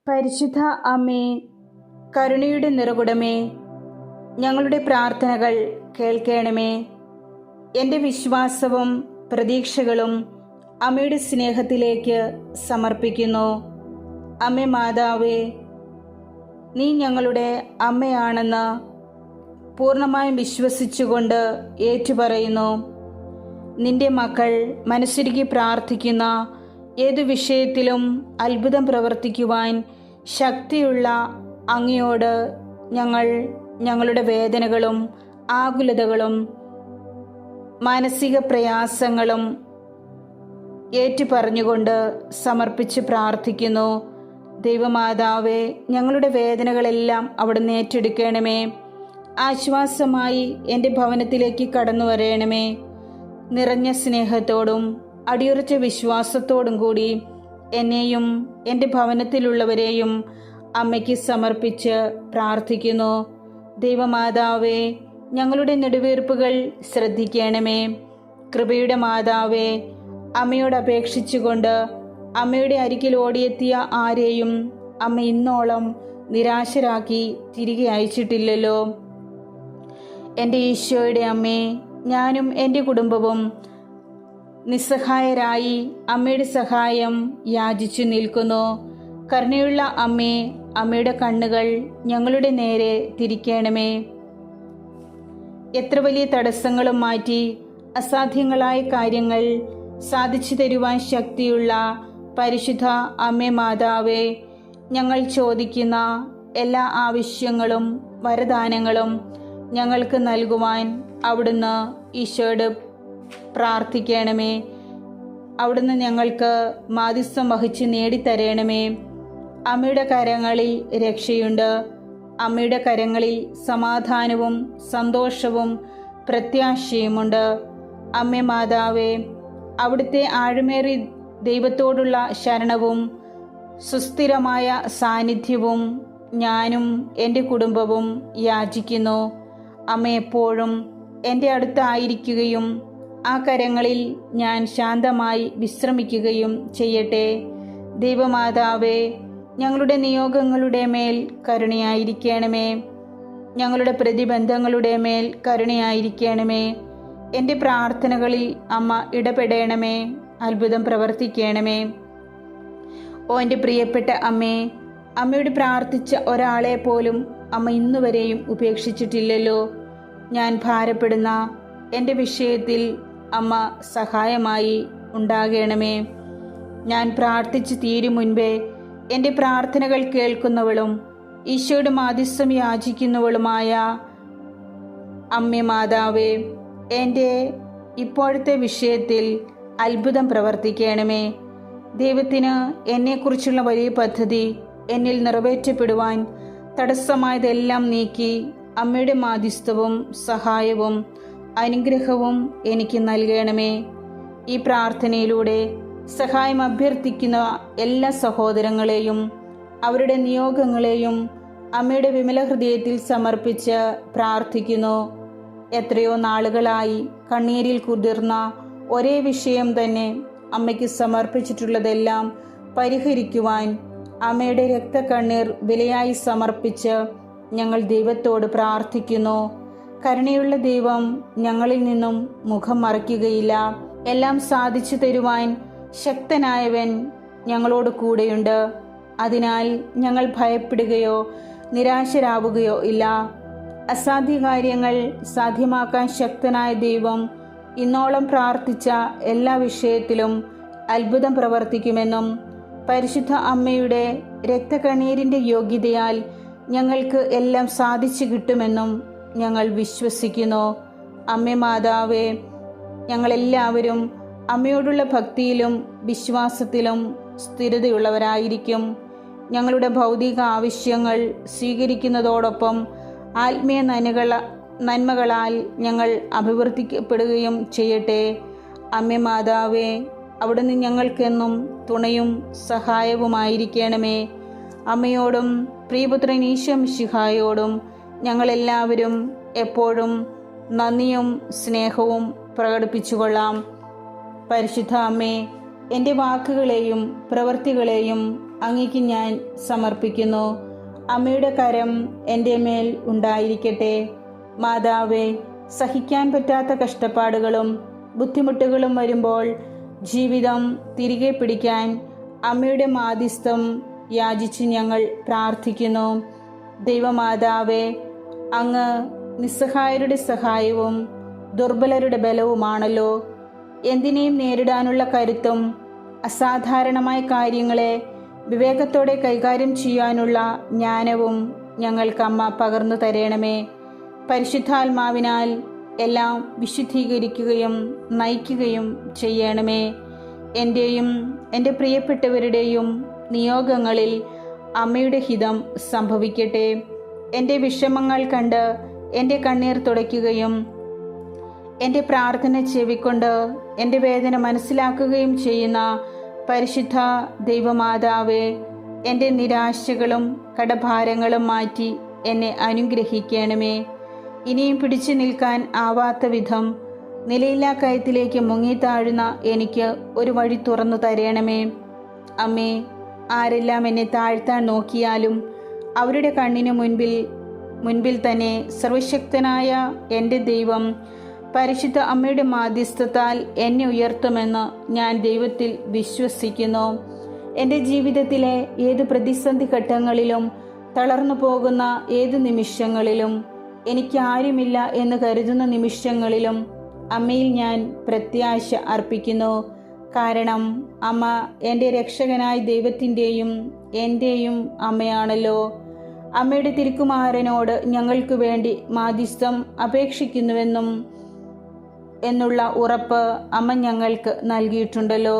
പരിശുദ്ധ അമ്മേ, കരുണയുടെ നിറകുടമേ, ഞങ്ങളുടെ പ്രാർത്ഥനകൾ കേൾക്കണമേ. എൻ്റെ വിശ്വാസവും പ്രതീക്ഷകളും അമ്മയുടെ സ്നേഹത്തിലേക്ക് സമർപ്പിക്കുന്നു. അമ്മേ മാതാവേ, നീ ഞങ്ങളുടെ അമ്മയാണെന്ന് പൂർണ്ണമായും വിശ്വസിച്ചുകൊണ്ട് ഏറ്റുപറയുന്നു. നിന്റെ മക്കൾ മനസ്സുരുകി പ്രാർത്ഥിക്കുന്ന ഏതു വിഷയത്തിലും അത്ഭുതം പ്രവർത്തിക്കുവാൻ ശക്തിയുള്ള അങ്ങയോട് ഞങ്ങൾ ഞങ്ങളുടെ വേദനകളും ആകുലതകളും മാനസിക പ്രയാസങ്ങളും ഏറ്റുപറഞ്ഞുകൊണ്ട് സമർപ്പിച്ച് പ്രാർത്ഥിക്കുന്നു. ദൈവമാതാവേ, ഞങ്ങളുടെ വേദനകളെല്ലാം അവിടുന്ന് ഏറ്റെടുക്കണമേ. ആശ്വാസമായി എൻ്റെ ഭവനത്തിലേക്ക് കടന്നു വരയണമേ. നിറഞ്ഞ സ്നേഹത്തോടും അടിയുറച്ച വിശ്വാസത്തോടും കൂടി എന്നെയും എൻ്റെ ഭവനത്തിലുള്ളവരെയും അമ്മയ്ക്ക് സമർപ്പിച്ച് പ്രാർത്ഥിക്കുന്നു. ദൈവമാതാവേ, ഞങ്ങളുടെ നെടുവീർപ്പുകൾ ശ്രദ്ധിക്കണമേ. കൃപയുടെ മാതാവേ, അമ്മയോട് അപേക്ഷിച്ചുകൊണ്ട് അമ്മയുടെ അരികിൽ ഓടിയെത്തിയ ആരെയും അമ്മ ഇന്നോളം നിരാശരാക്കി തിരികെ അയച്ചിട്ടില്ലല്ലോ. എൻ്റെ ഈശോയുടെ അമ്മേ, ഞാനും എൻ്റെ കുടുംബവും നിസ്സഹായരായി അമ്മയുടെ സഹായം യാചിച്ചു നിൽക്കുന്നു. കരുണയുള്ള അമ്മേ, അമ്മയുടെ കണ്ണുകൾ ഞങ്ങളുടെ നേരെ തിരിക്കണമേ. എത്ര വലിയ തടസ്സങ്ങളും മാറ്റി അസാധ്യങ്ങളായ കാര്യങ്ങൾ സാധിച്ചു തരുവാൻ ശക്തിയുള്ള പരിശുദ്ധ അമ്മേ മാതാവേ, ഞങ്ങൾ ചോദിക്കുന്ന എല്ലാ ആവശ്യങ്ങളും വരദാനങ്ങളും ഞങ്ങൾക്ക് നൽകുവാൻ അവിടുന്ന് ഈശോയോട് പ്രാർത്ഥിക്കണമേ. അവിടുന്ന് ഞങ്ങൾക്ക് മാധ്യസ്ഥം വഹിച്ച് നേടിത്തരണമേ. അമ്മയുടെ കരങ്ങളിൽ രക്ഷയുണ്ട്. അമ്മയുടെ കരങ്ങളിൽ സമാധാനവും സന്തോഷവും പ്രത്യാശയുമുണ്ട്. അമ്മേ മാതാവേ, അവിടുത്തെ ആഴമേറിയ ദൈവത്തോടുള്ള ശരണവും സുസ്ഥിരമായ സാന്നിധ്യവും ഞാനും എൻ്റെ കുടുംബവും യാചിക്കുന്നു. അമ്മ എപ്പോഴും എൻ്റെ അടുത്തായിരിക്കുകയും ആ കരങ്ങളിൽ ഞാൻ ശാന്തമായി വിശ്രമിക്കുകയും ചെയ്യട്ടെ. ദൈവമാതാവേ, ഞങ്ങളുടെ നിയോഗങ്ങളുടെ മേൽ കരുണയായിരിക്കണമേ. ഞങ്ങളുടെ പ്രതിബന്ധങ്ങളുടെ മേൽ കരുണയായിരിക്കണമേ. എൻ്റെ പ്രാർത്ഥനകളിൽ അമ്മ ഇടപെടണമേ. അത്ഭുതം പ്രവർത്തിക്കണമേ. ഓ എൻ്റെ പ്രിയപ്പെട്ട അമ്മേ, അമ്മയോട് പ്രാർത്ഥിച്ച ഒരാളെ പോലും അമ്മ ഇന്നുവരെയും ഉപേക്ഷിച്ചിട്ടില്ലല്ലോ. ഞാൻ ഭാരപ്പെടുന്ന എൻ്റെ വിഷയത്തിൽ അമ്മ സഹായമായി ഉണ്ടാകണമേ. ഞാൻ പ്രാർത്ഥിച്ച് തീരും മുൻപേ എൻ്റെ പ്രാർത്ഥനകൾ കേൾക്കുന്നവളും ഈശോയുടെ മാധ്യസ്ഥം യാചിക്കുന്നവളുമായ അമ്മേ മാതാവേ, എൻ്റെ ഇപ്പോഴത്തെ വിഷയത്തിൽ അത്ഭുതം പ്രവർത്തിക്കണമേ. ദൈവത്തിന് എന്നെക്കുറിച്ചുള്ള വലിയ പദ്ധതി എന്നിൽ നിറവേറ്റപ്പെടുവാൻ തടസ്സമായതെല്ലാം നീക്കി അമ്മയുടെ മാധ്യസ്ഥവും സഹായവും അനുഗ്രഹവും എനിക്ക് നൽകണമേ. ഈ പ്രാർത്ഥനയിലൂടെ സഹായം അഭ്യർത്ഥിക്കുന്ന എല്ലാ സഹോദരങ്ങളെയും അവരുടെ നിയോഗങ്ങളെയും അമ്മയുടെ വിമല ഹൃദയത്തിൽ സമർപ്പിച്ച് പ്രാർത്ഥിക്കുന്നു. എത്രയോ നാളുകളായി കണ്ണീരിൽ കുതിർന്ന ഒരേ വിഷയം തന്നെ അമ്മയ്ക്ക് സമർപ്പിച്ചിട്ടുള്ളതെല്ലാം പരിഹരിക്കുവാൻ അമ്മയുടെ രക്തക്കണ്ണീർ വിലയായി സമർപ്പിച്ച് ഞങ്ങൾ ദൈവത്തോട് പ്രാർത്ഥിക്കുന്നു. കരുണയുള്ള ദൈവം ഞങ്ങളിൽ നിന്നും മുഖം മറയ്ക്കുകയില്ല. എല്ലാം സാധിച്ചു തരുവാൻ ശക്തനായവൻ ഞങ്ങളോട് കൂടെയുണ്ട്. അതിനാൽ ഞങ്ങൾ ഭയപ്പെടുകയോ നിരാശരാവുകയോ ഇല്ല. അസാധ്യ കാര്യങ്ങൾ സാധ്യമാക്കാൻ ശക്തനായ ദൈവം ഇന്നോളം പ്രാർത്ഥിച്ച എല്ലാ വിഷയത്തിലും അത്ഭുതം പ്രവർത്തിക്കുമെന്നും പരിശുദ്ധ അമ്മയുടെ രക്തകണ്ണീരിൻ്റെ യോഗ്യതയാൽ ഞങ്ങൾക്ക് എല്ലാം സാധിച്ചു കിട്ടുമെന്നും ഞങ്ങൾ വിശ്വസിക്കുന്നു. അമ്മേ മാതാവേ, ഞങ്ങളെല്ലാവരും അമ്മയോടുള്ള ഭക്തിയിലും വിശ്വാസത്തിലും സ്ഥിരതയുള്ളവരായിരിക്കും. ഞങ്ങളുടെ ഭൗതിക ആവശ്യങ്ങൾ സ്വീകരിക്കുന്നതോടൊപ്പം ആത്മീയ നന്മകളാൽ ഞങ്ങൾ അഭിവൃദ്ധിപ്പെടുകയും ചെയ്യട്ടെ. അമ്മേ മാതാവേ, അവിടുന്ന് ഞങ്ങൾക്കെന്നും തുണയും സഹായവുമായിരിക്കണമേ. അമ്മയോടും പ്രിയപുത്രൻ ഈശോ മിശിഹായോടും ഞങ്ങളെല്ലാവരും എപ്പോഴും നന്ദിയും സ്നേഹവും പ്രകടിപ്പിച്ചുകൊള്ളാം. പരിശുദ്ധ അമ്മേ, എൻ്റെ വാക്കുകളെയും പ്രവൃത്തികളെയും അങ്ങേക്ക് ഞാൻ സമർപ്പിക്കുന്നു. അമ്മയുടെ കരം എൻ്റെ മേൽ ഉണ്ടായിരിക്കട്ടെ. മാതാവേ, സഹിക്കാൻ പറ്റാത്ത കഷ്ടപ്പാടുകളും ബുദ്ധിമുട്ടുകളും വരുമ്പോൾ ജീവിതം തിരികെ പിടിക്കാൻ അമ്മയുടെ മാധ്യസ്ഥം യാചിച്ച് ഞങ്ങൾ പ്രാർത്ഥിക്കുന്നു. ദൈവമാതാവേ, അങ്ങ് നിസ്സഹായരുടെ സഹായവും ദുർബലരുടെ ബലവുമാണല്ലോ. എന്തിനേയും നേരിടാനുള്ള കരുത്തും അസാധാരണമായ കാര്യങ്ങളെ വിവേകത്തോടെ കൈകാര്യം ചെയ്യാനുള്ള ജ്ഞാനവും ഞങ്ങൾക്ക് അമ്മ പകർന്നു തരണമേ. പരിശുദ്ധാത്മാവിനാൽ എല്ലാം വിശുദ്ധീകരിക്കുകയും നയിക്കുകയും ചെയ്യണമേ. എൻ്റെയും എൻ്റെ പ്രിയപ്പെട്ടവരുടെയും നിയോഗങ്ങളിൽ അമ്മയുടെ ഹിതം സംഭവിക്കട്ടെ. എൻ്റെ വിഷമങ്ങൾ കണ്ട് എൻ്റെ കണ്ണീർ തുടയ്ക്കുകയും എൻ്റെ പ്രാർത്ഥന ചെവിക്കൊണ്ട് എൻ്റെ വേദന മനസ്സിലാക്കുകയും ചെയ്യുന്ന പരിശുദ്ധ ദൈവമാതാവേ, എൻ്റെ നിരാശകളും കടഭാരങ്ങളും മാറ്റി എന്നെ അനുഗ്രഹിക്കണമേ. ഇനിയും പിടിച്ചു നിൽക്കാൻ ആവാത്ത വിധം നിലയില്ലാ കയത്തിലേക്ക് മുങ്ങിത്താഴുന്ന എനിക്ക് ഒരു വഴി തുറന്നു തരണമേ. അമ്മേ, ആരെല്ലാം എന്നെ താഴ്ത്താൻ നോക്കിയാലും അവരുടെ കണ്ണിനു മുൻപിൽ തന്നെ സർവശക്തനായ എൻ്റെ ദൈവം പരിശുദ്ധ അമ്മയുടെ മാധ്യസ്ഥത്താൽ എന്നെ ഉയർത്തുമെന്ന് ഞാൻ ദൈവത്തിൽ വിശ്വസിക്കുന്നു. എൻ്റെ ജീവിതത്തിലെ ഏത് പ്രതിസന്ധി ഘട്ടങ്ങളിലും തളർന്നു പോകുന്ന ഏത് നിമിഷങ്ങളിലും എനിക്ക് ആരുമില്ല എന്ന് കരുതുന്ന നിമിഷങ്ങളിലും അമ്മയിൽ ഞാൻ പ്രത്യാശ അർപ്പിക്കുന്നു. കാരണം അമ്മ എൻ്റെ രക്ഷകനായ ദൈവത്തിൻ്റെയും എൻ്റെയും അമ്മയാണല്ലോ. അമ്മയുടെ തിരുക്കുമാരനോട് ഞങ്ങൾക്ക് വേണ്ടി മാധ്യസ്ഥം അപേക്ഷിക്കുന്നുവെന്നും എന്നുള്ള ഉറപ്പ് അമ്മ ഞങ്ങൾക്ക് നൽകിയിട്ടുണ്ടല്ലോ.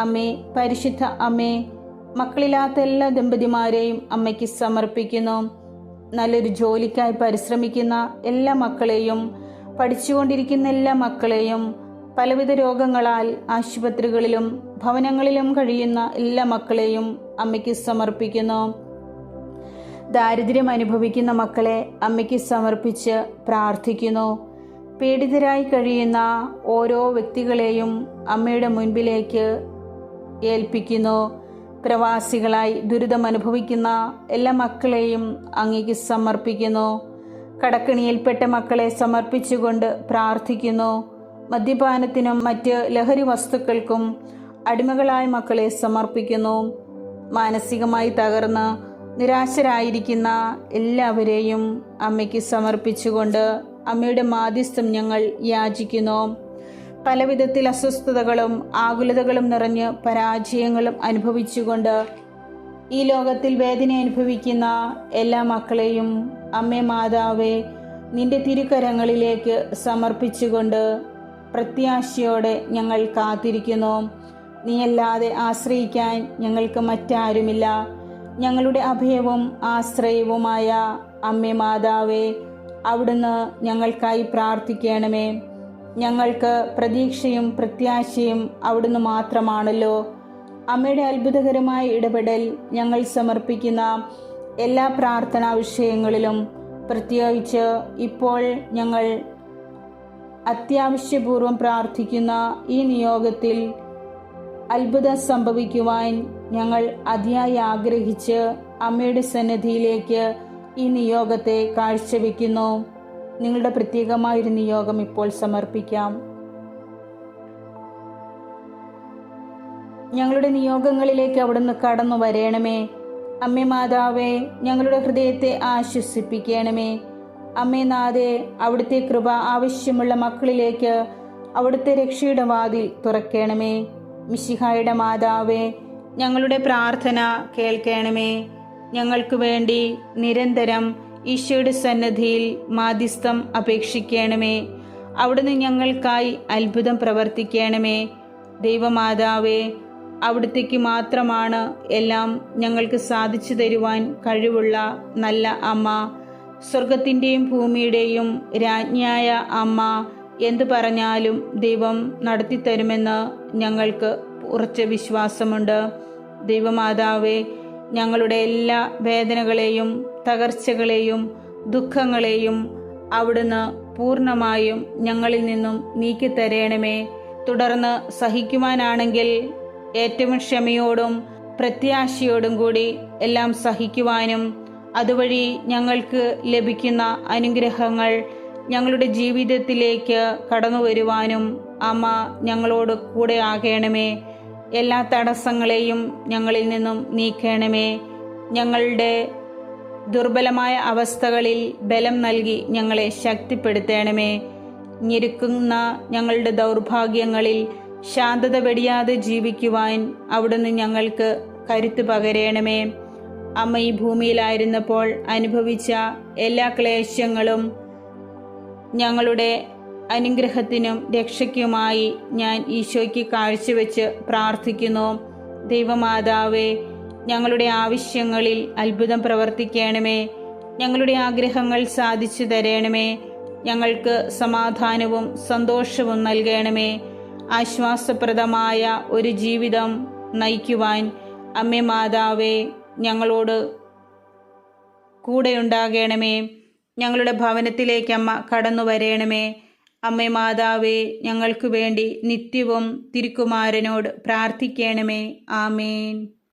അമ്മേ, പരിശുദ്ധ അമ്മേ, മക്കളില്ലാത്ത എല്ലാ ദമ്പതിമാരെയും അമ്മയ്ക്ക് സമർപ്പിക്കുന്നു. നല്ലൊരു ജോലിക്കായി പരിശ്രമിക്കുന്ന എല്ലാ മക്കളെയും, പഠിച്ചുകൊണ്ടിരിക്കുന്ന എല്ലാ മക്കളെയും, പലവിധ രോഗങ്ങളാൽ ആശുപത്രികളിലും ഭവനങ്ങളിലും കഴിയുന്ന എല്ലാ മക്കളെയും അമ്മയ്ക്ക് സമർപ്പിക്കുന്നു. ദാരിദ്ര്യം അനുഭവിക്കുന്ന മക്കളെ അമ്മയ്ക്ക് സമർപ്പിച്ച് പ്രാർത്ഥിക്കുന്നു. പീഡിതരായി കഴിയുന്ന ഓരോ വ്യക്തികളെയും അമ്മയുടെ മുൻപിലേക്ക് ഏൽപ്പിക്കുന്നു. പ്രവാസികളായി ദുരിതം അനുഭവിക്കുന്ന എല്ലാ മക്കളെയും അങ്ങേക്ക് സമർപ്പിക്കുന്നു. കടക്കണിയിൽപ്പെട്ട മക്കളെ സമർപ്പിച്ചുകൊണ്ട് പ്രാർത്ഥിക്കുന്നു. മദ്യപാനത്തിനും മറ്റ് ലഹരി വസ്തുക്കൾക്കും അടിമകളായ മക്കളെ സമർപ്പിക്കുന്നു. മാനസികമായി തകർന്ന് നിരാശരായിരിക്കുന്ന എല്ലാവരെയും അമ്മയ്ക്ക് സമർപ്പിച്ചുകൊണ്ട് അമ്മയുടെ മാധ്യസ്ഥം ഞങ്ങൾ യാചിക്കുന്നു. പലവിധത്തിൽ അസ്വസ്ഥതകളും ആകുലതകളും നിറഞ്ഞ് പരാജയങ്ങളും അനുഭവിച്ചുകൊണ്ട് ഈ ലോകത്തിൽ വേദന അനുഭവിക്കുന്ന എല്ലാ മക്കളെയും അമ്മേ മാതാവേ, നിന്റെ തിരുക്കരങ്ങളിലേക്ക് സമർപ്പിച്ചുകൊണ്ട് പ്രത്യാശയോടെ ഞങ്ങൾ കാത്തിരിക്കുന്നു. നീയല്ലാതെ ആശ്രയിക്കാൻ ഞങ്ങൾക്ക് മറ്റാരുമില്ല. ഞങ്ങളുടെ അഭയവും ആശ്രയവുമായ അമ്മേ മാതാവേ, അവിടുന്ന് ഞങ്ങൾക്കായി പ്രാർത്ഥിക്കണമേ. ഞങ്ങൾക്ക് പ്രതീക്ഷയും പ്രത്യാശയും അവിടുന്ന് മാത്രമാണല്ലോ. അമ്മയുടെ അത്ഭുതകരമായ ഇടപെടൽ ഞങ്ങൾ സമർപ്പിക്കുന്ന എല്ലാ പ്രാർത്ഥനാ വിഷയങ്ങളിലും, പ്രത്യേകിച്ച് ഇപ്പോൾ ഞങ്ങൾ അത്യാവശ്യപൂർവം പ്രാർത്ഥിക്കുന്ന ഈ നിയോഗത്തിൽ അത്ഭുതം സംഭവിക്കുവാൻ ഞങ്ങൾ അതിയായി ആഗ്രഹിച്ച് അമ്മയുടെ സന്നിധിയിലേക്ക് ഈ നിയോഗത്തെ കാഴ്ചവെക്കുന്നു. നിങ്ങളുടെ പ്രത്യേകമായൊരു നിയോഗം ഇപ്പോൾ സമർപ്പിക്കാം. ഞങ്ങളുടെ നിയോഗങ്ങളിലേക്ക് അവിടുന്ന് കടന്നു വരണമേ. അമ്മേ മാതാവേ, ഞങ്ങളുടെ ഹൃദയത്തെ ആശ്വസിപ്പിക്കണമേ. അമ്മേ നാഥേ, അവിടുത്തെ കൃപ ആവശ്യമുള്ള മക്കളിലേക്ക് അവിടുത്തെ രക്ഷയുടെ വാതിൽ തുറക്കണമേ. മിശിഹായുടെ മാതാവേ, ഞങ്ങളുടെ പ്രാർത്ഥന കേൾക്കണമേ. ഞങ്ങൾക്ക് വേണ്ടി നിരന്തരം ഈശോയുടെ സന്നിധിയിൽ മാധ്യസ്ഥം അപേക്ഷിക്കണമേ. അവിടുന്ന് ഞങ്ങൾക്കായി അത്ഭുതം പ്രവർത്തിക്കണമേ. ദൈവമാതാവേ, അവിടുത്തേക്ക് മാത്രമാണ് എല്ലാം ഞങ്ങൾക്ക് സാധിച്ചു തരുവാൻ കഴിവുള്ള നല്ല അമ്മ. സ്വർഗത്തിൻ്റെയും ഭൂമിയുടെയും രാജ്ഞിയായ അമ്മ എന്തു പറഞ്ഞാലും ദൈവം നടത്തിത്തരുമെന്ന് ഞങ്ങൾക്ക് ഉറച്ച വിശ്വാസമുണ്ട്. ദൈവമാതാവേ, ഞങ്ങളുടെ എല്ലാ വേദനകളെയും തകർച്ചകളെയും ദുഃഖങ്ങളെയും അവിടുന്ന് പൂർണ്ണമായും ഞങ്ങളിൽ നിന്നും നീക്കിത്തരയണമേ. തുടർന്ന് സഹിക്കുവാനാണെങ്കിൽ ഏറ്റവും ക്ഷമയോടും പ്രത്യാശയോടും കൂടി എല്ലാം സഹിക്കുവാനും അതുവഴി ഞങ്ങൾക്ക് ലഭിക്കുന്ന അനുഗ്രഹങ്ങൾ ഞങ്ങളുടെ ജീവിതത്തിലേക്ക് കടന്നു വരുവാനും അമ്മ ഞങ്ങളോട് കൂടെ ആകണമേ. എല്ലാ തടസ്സങ്ങളെയും ഞങ്ങളിൽ നിന്നും നീക്കണമേ. ഞങ്ങളുടെ ദുർബലമായ അവസ്ഥകളിൽ ബലം നൽകി ഞങ്ങളെ ശക്തിപ്പെടുത്തണമേ. ഞെരുക്കുന്ന ഞങ്ങളുടെ ദൗർഭാഗ്യങ്ങളിൽ ശാന്തത വെടിയാതെ ജീവിക്കുവാൻ അവിടുന്ന് ഞങ്ങൾക്ക് കരുത്ത് പകരണമേ. അമ്മ ഈ ഭൂമിയിലായിരുന്നപ്പോൾ അനുഭവിച്ച എല്ലാ ക്ലേശങ്ങളും ഞങ്ങളുടെ അനുഗ്രഹത്തിനും രക്ഷയ്ക്കുമായി ഞാൻ ഈശോയ്ക്ക് കാഴ്ചവെച്ച് പ്രാർത്ഥിക്കുന്നു. ദൈവമാതാവേ, ഞങ്ങളുടെ ആവശ്യങ്ങളിൽ അത്ഭുതം പ്രവർത്തിക്കണമേ. ഞങ്ങളുടെ ആഗ്രഹങ്ങൾ സാധിച്ചു തരണമേ. ഞങ്ങൾക്ക് സമാധാനവും സന്തോഷവും നൽകണമേ. ആശ്വാസപ്രദമായ ഒരു ജീവിതം നയിക്കുവാൻ അമ്മേ മാതാവേ ഞങ്ങളോട് കൂടെയുണ്ടാകണമേ. ഞങ്ങളുടെ ഭവനത്തിലേക്ക് അമ്മ കടന്നു വരേണമേ. അമ്മേ മാതാവേ, ഞങ്ങൾക്ക് വേണ്ടി നിത്യവും തിരുക്കുമാരനോട് പ്രാർത്ഥിക്കണമേ. ആമേൻ.